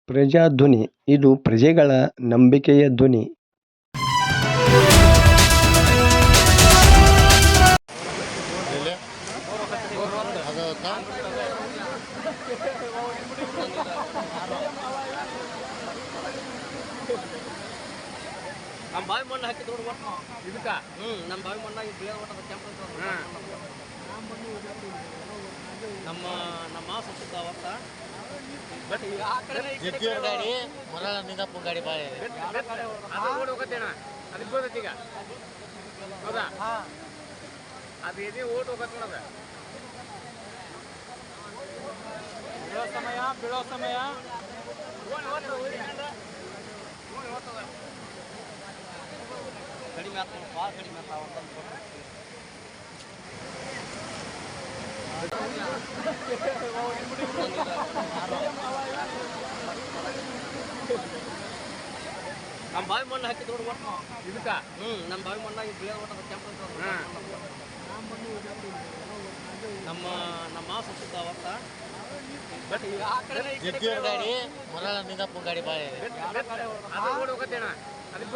ಪ್ರಜಾಧ್ವನಿ ಇದು ಪ್ರಜೆಗಳ ನಂಬಿಕೆಯ ಧ್ವನಿ. ನಮ್ಮ ಬಾವಿ ಮಣ್ಣು ಹಾಕಿ ದೊಡ್ಡ ಒಟ್ಟು ಇದಕ್ಕೆ ನಮ್ಮ ಬಾವಿ ಮಣ್ಣಾಗಿ ಬೆಳೆ ಒಟ್ಟು ಕೆಂಪು ನಮ್ಮ ನಮ್ಮ ಸುತ್ತ ಅವತ್ತ ಬಟ್ ಈಗ ಆ ಕಡೆ ಗಾಡಿ ಮೊರ ನಿಂಗಪ್ಪ ಗಾಡಿ ಬಾಯಿ ಅದು ಹೋಗತ್ತೇಣ ಅದಕ್ಕೆ ಗೊತ್ತೈತಿ ಈಗ ಹೌದಾ ಅದು ಎದೆ ಓಟ್ ಹೋಗತ್ತೆ ನೋಡದ ಬೀಳೋ ಸಮಯ ಕಡಿಮೆ ಆಗ್ತದೆ ಭಾಳ ಕಡಿಮೆ ಆಗ್ತಾವ ನಮ್ಮ ಬಾವಿ ಮಣ್ಣು ಹಾಕಿ ದೊಡ್ಡ ಒಟ್ಟು ಇದಕ್ಕೆ ನಮ್ಮ ಬಾವಿ ಮಣ್ಣಾಗಿ ಬೆಳೆ ಒಟ್ಟು ಕೆಂಪು ನಮ್ಮ ನಮ್ಮ ಸುತ್ತ ಅವತ್ತ ಬಟ್ ಈಗ ಆ ಕಡೆ ಗಾಡಿ ಮೊರ ನಿಂಗಪ್ಪ ಗಾಡಿ ಬಾಯಿ ಅದು ಹೋಗತ್ತೇಣ ಅದಕ್ಕೆ